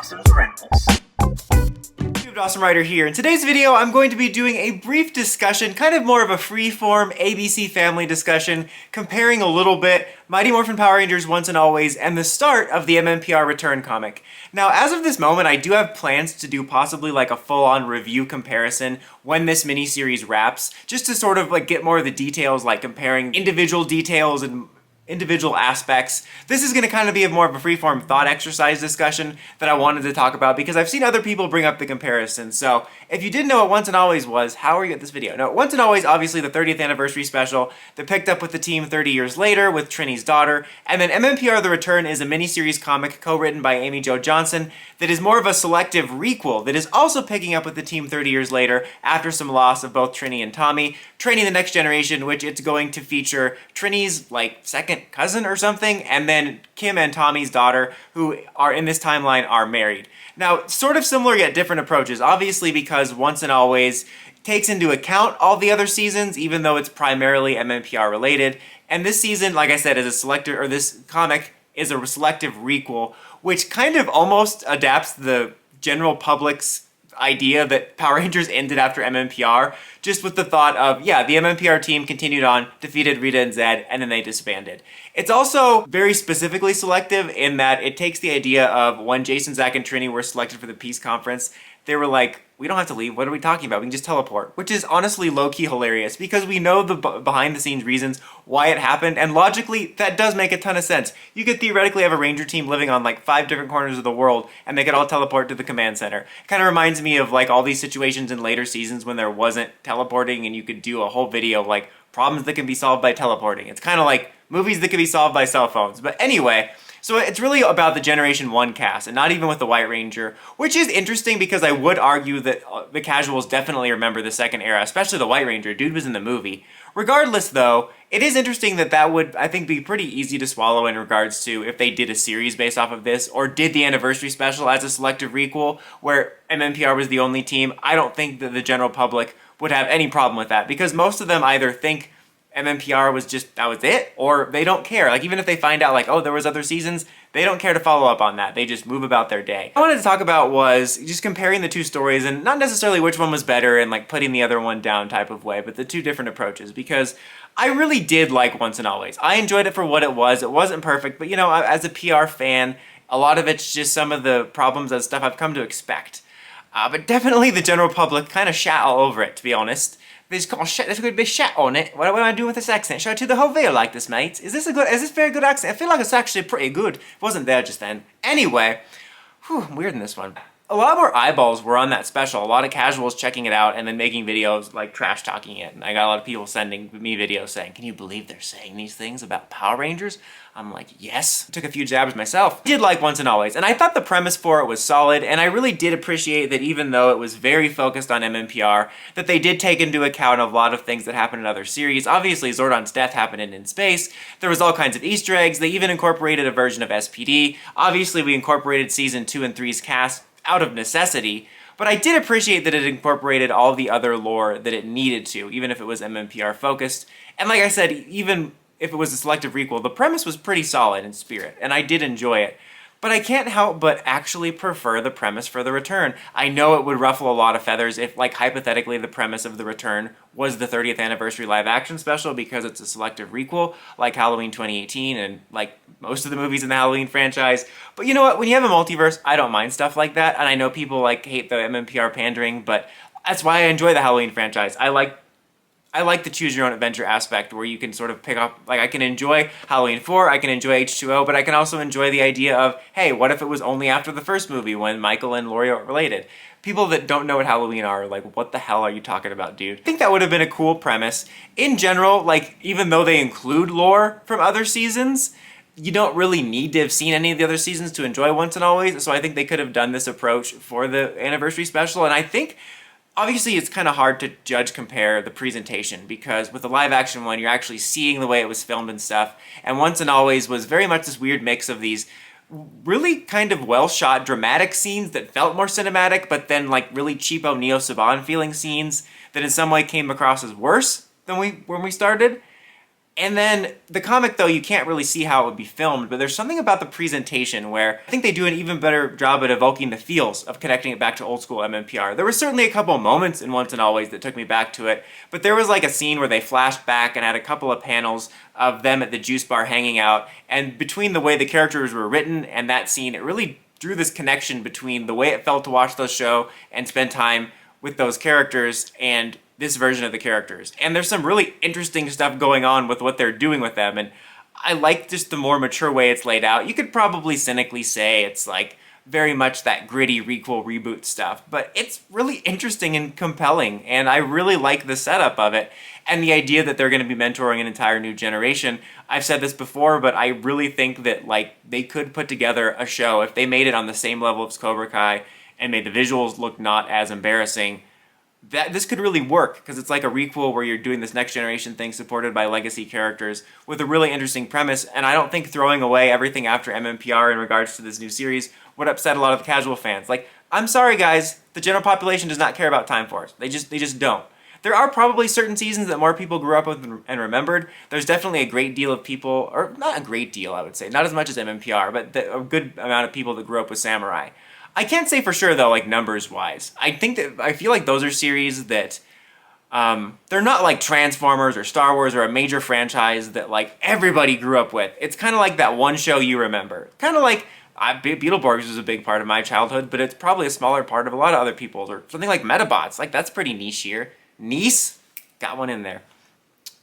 Awesome Criminals. Awesome Writer here. In today's video, I'm going to be doing a brief discussion, kind of more of a free-form ABC Family discussion, comparing a little bit Mighty Morphin Power Rangers Once and Always and the start of the mmpr Return comic. Now, as of this moment, I do have plans to do possibly like a full-on review comparison when this miniseries wraps, just to sort of like get more of the details, like comparing individual details and individual aspects. This is going to kind of be more of a freeform thought exercise discussion that I wanted to talk about because I've seen other people bring up the comparison. So if you didn't know what Once and Always was, how are you at this video? Now, Once and Always, obviously the 30th anniversary special that picked up with the team 30 years later with Trini's daughter. And then mmpr The Return is a miniseries comic co-written by Amy Jo Johnson that is more of a selective requel that is also picking up with the team 30 years later after some loss of both Trini and Tommy, training the next generation, which it's going to feature Trini's like second cousin or something, and then Kim and Tommy's daughter, who are in this timeline, are married. Now, sort of similar yet different approaches, obviously because Once and Always takes into account all the other seasons, even though it's primarily mmpr related. And this season, like I said, is a selective, or this comic is a selective requel, which kind of almost adapts the general public's idea that Power Rangers ended after mmpr, just with the thought of, yeah, the mmpr team continued on, defeated Rita and Zed, and then they disbanded. It's also very specifically selective in that it takes the idea of when Jason, Zach, and Trini were selected for the peace conference, they were like, we don't have to leave, what are we talking about? We can just teleport. Which is honestly low-key hilarious because we know the behind-the-scenes reasons why it happened, and logically, that does make a ton of sense. You could theoretically have a Ranger team living on like 5 different corners of the world, and they could all teleport to the command center. It kind of reminds me of like all these situations in later seasons when there wasn't teleporting and you could do a whole video of like problems that can be solved by teleporting. It's kind of like movies that can be solved by cell phones. But anyway, so it's really about the Generation 1 cast, and not even with the White Ranger, which is interesting because I would argue that the casuals definitely remember the second era, especially the White Ranger. Dude was in the movie. Regardless, though, it is interesting that that would, I think, be pretty easy to swallow in regards to if they did a series based off of this, or did the anniversary special as a selective requel, where mmpr was the only team. I don't think that the general public would have any problem with that, because most of them either think mmpr was just, that was it, or they don't care. Like, even if they find out, like, oh, there was other seasons, they don't care to follow up on that. They just move about their day. What I wanted to talk about was just comparing the two stories, and not necessarily which one was better and like putting the other one down type of way, but the two different approaches, because I really did like Once and Always. I enjoyed it for what it was. It wasn't perfect, but you know, as a PR fan, a lot of it's just some of the problems and stuff I've come to expect. But definitely the general public kind of shat all over it, to be honest. They just call shit, there's a good bit of shat on it. What am I doing with this accent? Should I do the whole video like this, mate? Is this a very good accent? I feel like it's actually pretty good. It wasn't there just then. Anyway, I'm weird in this one. A lot more eyeballs were on that special. A lot of casuals checking it out and then making videos like trash talking it. And I got a lot of people sending me videos saying, can you believe they're saying these things about Power Rangers? I'm like, yes. I took a few jabs myself. I did like Once and Always, and I thought the premise for it was solid, and I really did appreciate that even though it was very focused on mmpr, that they did take into account a lot of things that happened in other series. Obviously, Zordon's death happened in space. There was all kinds of Easter eggs. They even incorporated a version of SPD. Obviously, we incorporated season 2 and 3's cast out of necessity, but I did appreciate that it incorporated all the other lore that it needed to, even if it was mmpr focused. And like I said, even if it was a selective requel, the premise was pretty solid in spirit, and I did enjoy it. But I can't help but actually prefer the premise for The Return. I know it would ruffle a lot of feathers if, like, hypothetically the premise of The Return was the 30th anniversary live-action special because it's a selective requel, like Halloween 2018 and, like, most of the movies in the Halloween franchise. But you know what? When you have a multiverse, I don't mind stuff like that, and I know people, like, hate the mmpr pandering, but that's why I enjoy the Halloween franchise. I like the choose-your-own-adventure aspect where you can sort of pick up, like, I can enjoy Halloween 4, I can enjoy H2O, but I can also enjoy the idea of, hey, what if it was only after the first movie when Michael and Laurie are related? People that don't know what Halloween are like, what the hell are you talking about, dude? I think that would have been a cool premise. In general, like, even though they include lore from other seasons, you don't really need to have seen any of the other seasons to enjoy Once and Always, so I think they could have done this approach for the anniversary special, and I think obviously, it's kind of hard to compare the presentation because with the live-action one, you're actually seeing the way it was filmed and stuff. And Once and Always was very much this weird mix of these really kind of well-shot dramatic scenes that felt more cinematic, but then like really cheapo Neo Saban feeling scenes that in some way came across as worse than when we started. And then the comic, though, you can't really see how it would be filmed, but there's something about the presentation where I think they do an even better job at evoking the feels of connecting it back to old school MMPR. There were certainly a couple of moments in Once and Always that took me back to it, but there was like a scene where they flashed back and had a couple of panels of them at the juice bar hanging out, and between the way the characters were written and that scene, it really drew this connection between the way it felt to watch the show and spend time with those characters and this version of the characters. And there's some really interesting stuff going on with what they're doing with them, and I like just the more mature way it's laid out. You could probably cynically say it's like very much that gritty requel reboot stuff, but it's really interesting and compelling, and I really like the setup of it and the idea that they're going to be mentoring an entire new generation. I've said this before, but I really think that like they could put together a show if they made it on the same level as Cobra Kai and made the visuals look not as embarrassing. That this could really work, because it's like a requel where you're doing this next generation thing supported by legacy characters with a really interesting premise, and I don't think throwing away everything after MMPR in regards to this new series would upset a lot of the casual fans. Like, I'm sorry guys, the general population does not care about Time Force. They just don't. There are probably certain seasons that more people grew up with and remembered. There's definitely a great deal of people, or not a great deal I would say, not as much as MMPR, but a good amount of people that grew up with Samurai. I can't say for sure though, like numbers-wise. I feel like those are series that they're not like Transformers or Star Wars or a major franchise that like everybody grew up with. It's kind of like that one show you remember. Kind of like Beetleborgs was a big part of my childhood, but it's probably a smaller part of a lot of other people's. Or something like Metabots, like that's pretty niche here. Nice? Got one in there.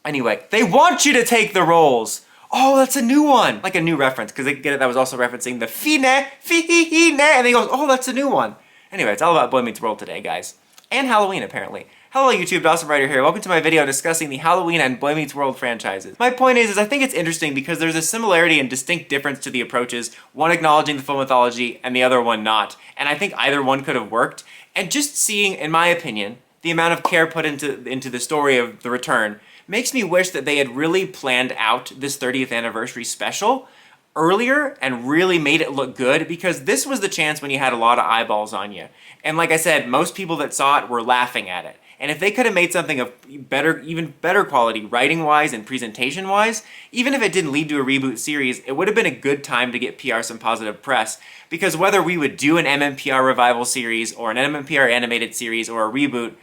Anyway, they want you to take the roles. Oh, that's a new one. Like a new reference, because they get it, that was also referencing the fine, and he goes, oh, that's a new one. Anyway, it's all about Boy Meets World today, guys. And Halloween, apparently. Hello, YouTube, Dawson Ryder here. Welcome to my video discussing the Halloween and Boy Meets World franchises. My point is I think it's interesting because there's a similarity and distinct difference to the approaches, one acknowledging the full mythology and the other one not. And I think either one could have worked. And just seeing, in my opinion, the amount of care put into the story of The Return makes me wish that they had really planned out this 30th anniversary special earlier and really made it look good, because this was the chance when you had a lot of eyeballs on you. And like I said, most people that saw it were laughing at it. And if they could have made something of even better quality, writing-wise and presentation-wise, even if it didn't lead to a reboot series, it would have been a good time to get PR some positive press. Because whether we would do an MMPR revival series or an MMPR animated series or a reboot,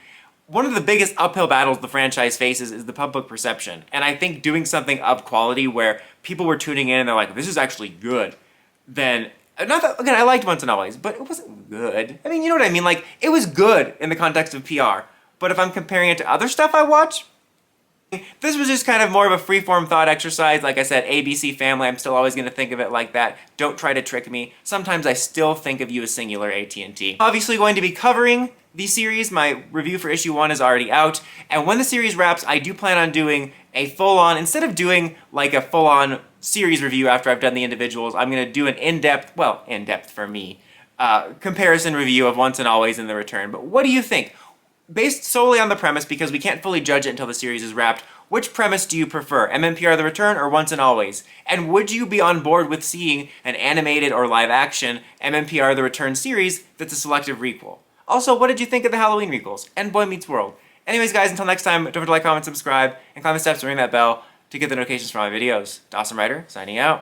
one of the biggest uphill battles the franchise faces is the public perception. And I think doing something of quality where people were tuning in and they're like, this is actually good, then, not that, again, I liked Once and Always, but it wasn't good. I mean, you know what I mean? Like, it was good in the context of PR. But if I'm comparing it to other stuff I watch, this was just kind of more of a freeform thought exercise. Like I said, ABC Family, I'm still always going to think of it like that. Don't try to trick me. Sometimes I still think of you as singular AT&T. Obviously going to be covering the series. My review for issue 1 is already out, and when the series wraps, I do plan on doing a full-on, instead of doing like a full-on series review after I've done the individuals, I'm going to do an in-depth, well, in-depth for me, comparison review of Once and Always and The Return. But what do you think? Based solely on the premise, because we can't fully judge it until the series is wrapped, which premise do you prefer, MMPR The Return or Once and Always? And would you be on board with seeing an animated or live-action MMPR The Return series that's a Selective requel? Also, what did you think of the Halloween requels and Boy Meets World? Anyways, guys, until next time, don't forget to like, comment, subscribe, and climb the steps and ring that bell to get the notifications for my videos. Dawson Ryder, signing out.